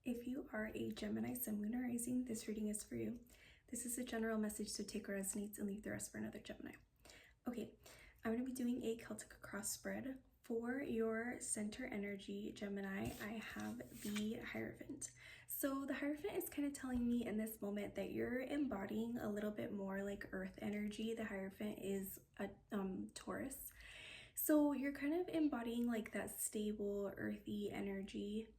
If you are a Gemini, Sun, Moon, or Rising, this reading is for you. This is a general message, so take what resonates and leave the rest for another Gemini. Okay, I'm going to be doing a Celtic cross spread. For your center energy, Gemini, I have the Hierophant. So the Hierophant is kind of telling me in this moment that you're embodying a little bit more like Earth energy. The Hierophant is a Taurus. So you're kind of embodying like that stable, earthy energy.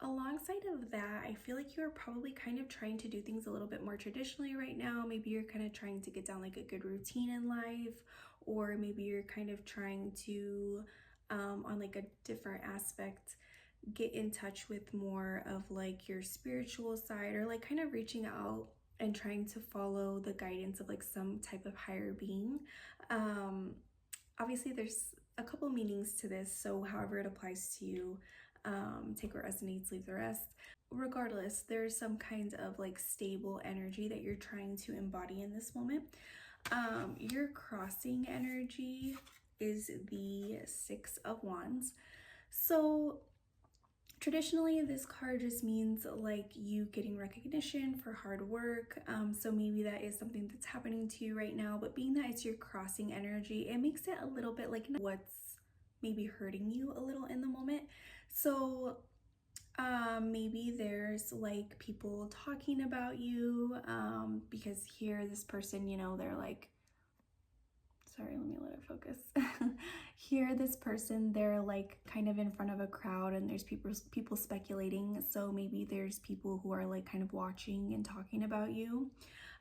Alongside of that, I feel like you're probably kind of trying to do things a little bit more traditionally right now. Maybe you're kind of trying to get down like a good routine in life, or maybe you're kind of trying to, on like a different aspect, get in touch with more of like your spiritual side, or like kind of reaching out and trying to follow the guidance of like some type of higher being. Obviously there's a couple meanings to this, so however it applies to you, take what resonates, leave the rest. Regardless, there's some kind of like stable energy that you're trying to embody in this moment. Your crossing energy is the Six of Wands. So traditionally, this card just means like you getting recognition for hard work. So maybe that is something that's happening to you right now, but being that it's your crossing energy, it makes it a little bit like what's maybe hurting you a little in the moment. So maybe there's like people talking about you, because here this person, they're like, sorry, let me let it focus. Here, this person, they're like kind of in front of a crowd and there's people speculating. So maybe there's people who are like kind of watching and talking about you.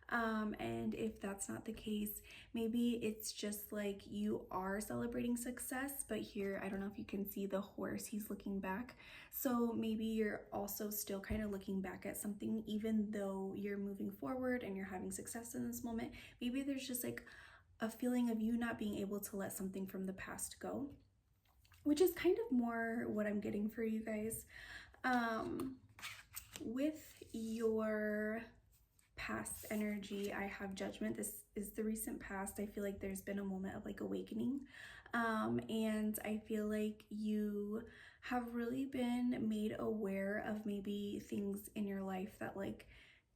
And if that's not the case, maybe it's just like you are celebrating success, but here, I don't know if you can see the horse, he's looking back. So maybe you're also still kind of looking back at something, even though you're moving forward and you're having success in this moment. Maybe there's just like a feeling of you not being able to let something from the past go, which is kind of more what I'm getting for you guys. With your past energy, I have Judgment. This is the recent past. I feel like there's been a moment of like awakening, and I feel like you have really been made aware of maybe things in your life that like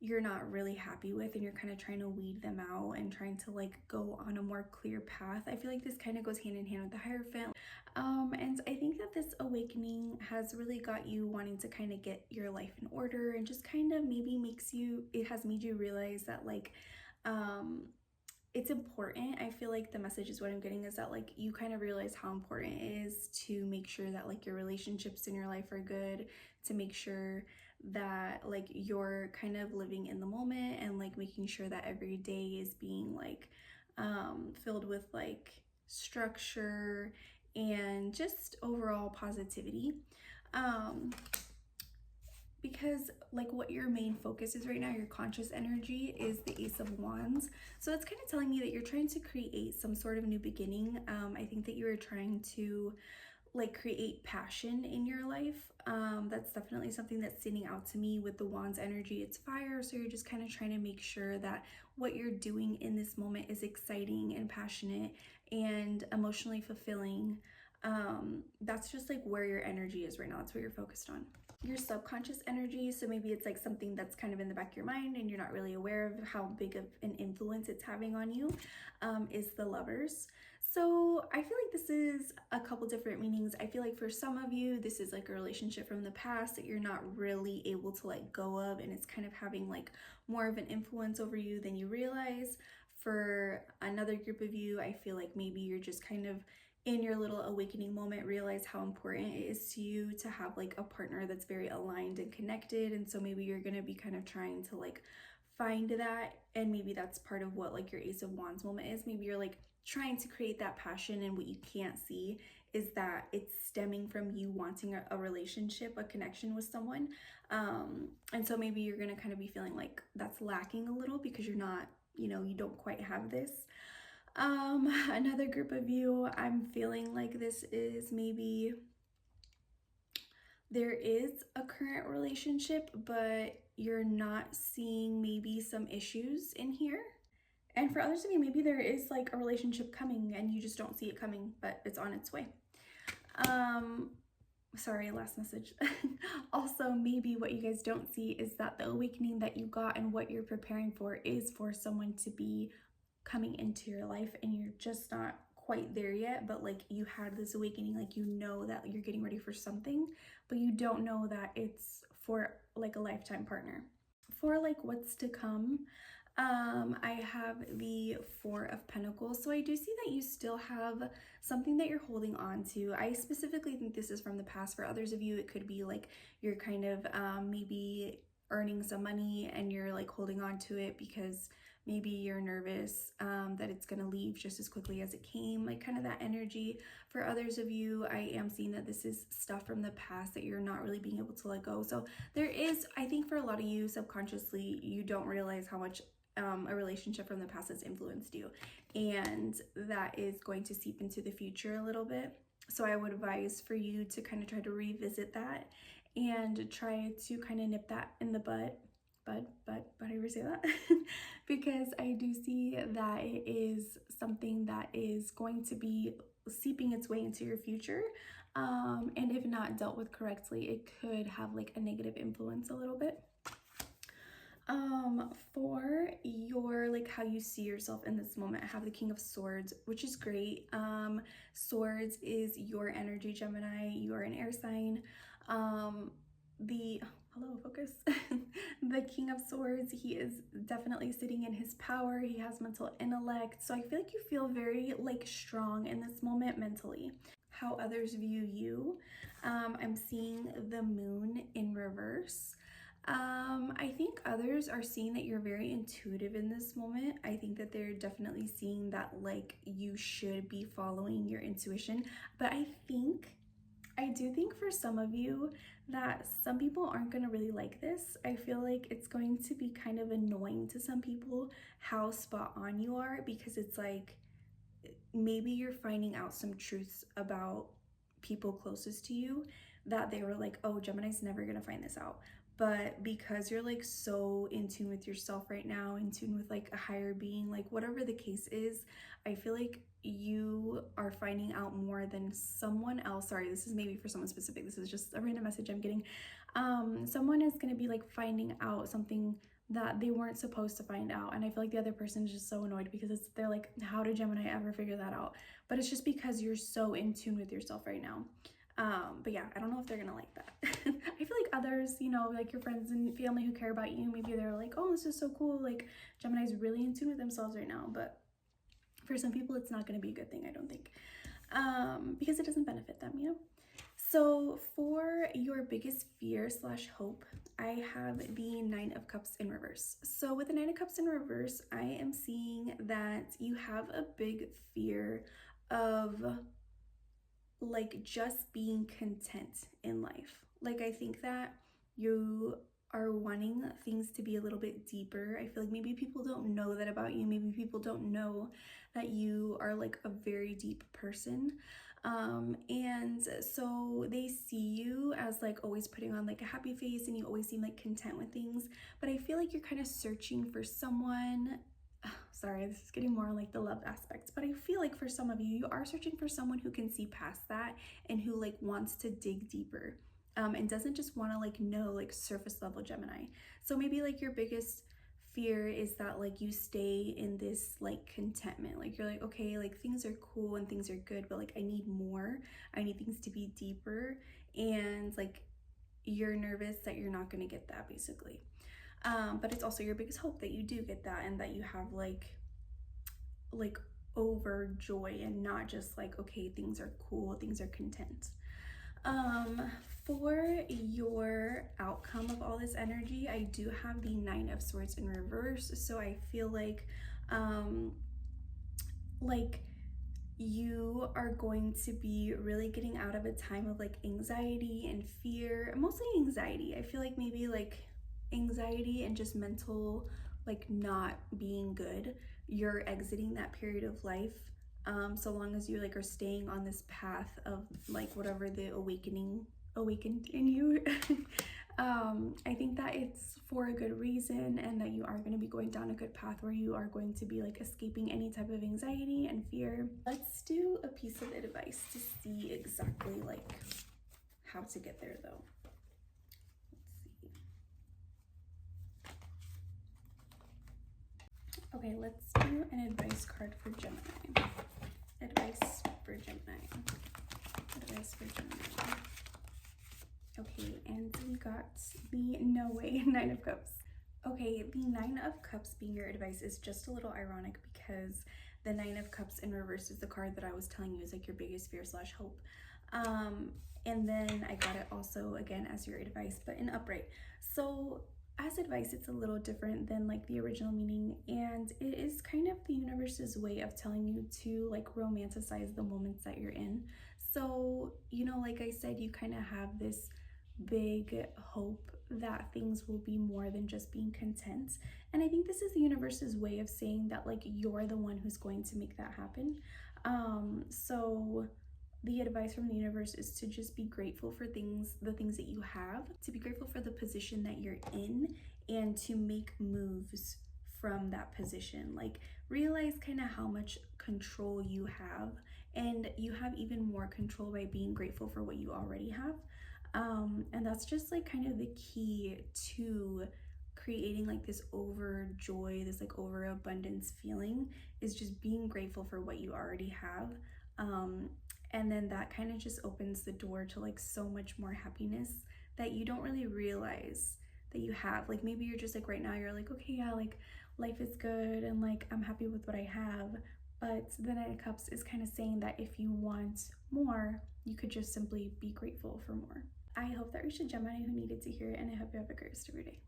you're not really happy with, and you're kind of trying to weed them out and trying to like go on a more clear path. I feel like this kind of goes hand in hand with the Hierophant. And I think that this awakening has really got you wanting to kind of get your life in order, and just kind of maybe it has made you realize that like, it's important. I feel like the message is what I'm getting is that like you kind of realize how important it is to make sure that like your relationships in your life are good, to make sure that like you're kind of living in the moment and like making sure that every day is being like filled with like structure and just overall positivity. Because like what your main focus is right now, your conscious energy is the Ace of Wands. So it's kind of telling me that you're trying to create some sort of new beginning. I think that you are trying to like create passion in your life. That's definitely something that's standing out to me with the Wands energy. It's fire, so you're just kind of trying to make sure that what you're doing in this moment is exciting and passionate and emotionally fulfilling. That's just like where your energy is right now. That's what you're focused on. Your subconscious energy, so maybe it's like something that's kind of in the back of your mind and you're not really aware of how big of an influence it's having on you, is the Lovers. So I feel like this is a couple different meanings. I feel like for some of you, this is like a relationship from the past that you're not really able to let go of, and it's kind of having like more of an influence over you than you realize. For another group of you, I feel like maybe you're just kind of in your little awakening moment realize how important it is to you to have like a partner that's very aligned and connected, and so maybe you're going to be kind of trying to like find that, and maybe that's part of what like your Ace of Wands moment is. Maybe you're like trying to create that passion, and what you can't see is that it's stemming from you wanting a relationship, a connection with someone, and so maybe you're going to kind of be feeling like that's lacking a little because you're not, you don't quite have this. Another group of you, I'm feeling like this is maybe there is a current relationship, but you're not seeing maybe some issues in here. And for others of you, maybe there is like a relationship coming and you just don't see it coming, but it's on its way. sorry, last message. Also, maybe what you guys don't see is that the awakening that you got and what you're preparing for is for someone to be coming into your life, and you're just not quite there yet, but like you had this awakening, like you know that you're getting ready for something, but you don't know that it's for like a lifetime partner. For like what's to come, I have the Four of Pentacles. So I do see that you still have something that you're holding on to. I specifically think this is from the past. For others of you, it could be like you're kind of maybe earning some money and you're like holding on to it because maybe you're nervous that it's going to leave just as quickly as it came, like kind of that energy. For others of you, I am seeing that this is stuff from the past that you're not really being able to let go. So there is, I think for a lot of you, subconsciously, you don't realize how much a relationship from the past has influenced you, and that is going to seep into the future a little bit. So I would advise for you to kind of try to revisit that and try to kind of nip that in the bud, I ever say that? Because I do see that it is something that is going to be seeping its way into your future, and if not dealt with correctly, it could have like a negative influence a little bit. For your like how you see yourself in this moment, I have the King of Swords, which is great. Swords is your energy, Gemini. You are an air sign. Hello, focus. The King of Swords, he is definitely sitting in his power. He has mental intellect. So I feel like you feel very like strong in this moment mentally. How others view you, I'm seeing the Moon in reverse. I think others are seeing that you're very intuitive in this moment. I think that they're definitely seeing that like you should be following your intuition. But I do think for some of you that some people aren't going to really like this. I feel like it's going to be kind of annoying to some people how spot on you are, because it's like maybe you're finding out some truths about people closest to you that they were like, oh, Gemini's never gonna find this out. But because you're like so in tune with yourself right now, in tune with like a higher being, like whatever the case is, I feel like you are finding out more than someone else. Sorry, this is maybe for someone specific. This is just a random message I'm getting. Someone is gonna be like finding out something that they weren't supposed to find out, and I feel like the other person is just so annoyed because they're like, how did Gemini ever figure that out? But it's just because you're so in tune with yourself right now. But yeah, I don't know if they're gonna like that. I feel like others, you know, like your friends and family who care about you, maybe they're like, oh, this is so cool, like Gemini's really in tune with themselves right now. But for some people it's not gonna be a good thing, I don't think, because it doesn't benefit them, you know. So for your biggest fear slash hope, I have the Nine of Cups in reverse. So with the Nine of Cups in reverse, I am seeing that you have a big fear of like just being content in life. Like I think that you are wanting things to be a little bit deeper. I feel like maybe people don't know that about you. Maybe people don't know that you are like a very deep person. And so they see you as like always putting on like a happy face, and you always seem like content with things. But I feel like you're kind of searching for someone. Sorry, this is getting more like the love aspects, but I feel like for some of you, you are searching for someone who can see past that and who like wants to dig deeper, and doesn't just want to like know like surface level Gemini. So maybe like your biggest fear is that like you stay in this like contentment, like you're like, okay, like things are cool and things are good, but like I need more, I need things to be deeper, and like you're nervous that you're not going to get that basically. But it's also your biggest hope that you do get that, and that you have like overjoy and not just like, okay, things are cool, things are content. For your outcome of all this energy, I do have the Nine of Swords in reverse. So I feel like you are going to be really getting out of a time of like anxiety and fear, mostly anxiety. I feel like maybe like anxiety and just mental like not being good. You're exiting that period of life, so long as you like are staying on this path of like whatever the awakened in you. I think that it's for a good reason, and that you are going to be going down a good path where you are going to be like escaping any type of anxiety and fear. Let's do a piece of advice to see exactly like how to get there though. Let's see. Okay, let's do an advice card for Gemini. Advice for Gemini. Advice for Gemini. Okay, and we got the no way 9 of Cups. Okay, the 9 of Cups being your advice is just a little ironic because the 9 of Cups in reverse is the card that I was telling you is like your biggest fear / hope. And then I got it also again as your advice, but in upright. So as advice, it's a little different than like the original meaning, and it is kind of the universe's way of telling you to like romanticize the moments that you're in. So, you know, like I said, you kind of have this big hope that things will be more than just being content. And I think this is the universe's way of saying that like you're the one who's going to make that happen. So the advice from the universe is to just be grateful for the things that you have, to be grateful for the position that you're in, and to make moves from that position. Like realize kind of how much control you have, and you have even more control by being grateful for what you already have. And that's just like kind of the key to creating like this overjoy, this like overabundance feeling, is just being grateful for what you already have. And then that kind of just opens the door to like so much more happiness that you don't really realize that you have. Like maybe you're just like right now you're like, okay, yeah, like life is good and like I'm happy with what I have. But the 9 of Cups is kind of saying that if you want more, you could just simply be grateful for more. I hope that reached a Gemini who needed to hear it, and I hope you have a great rest of your day.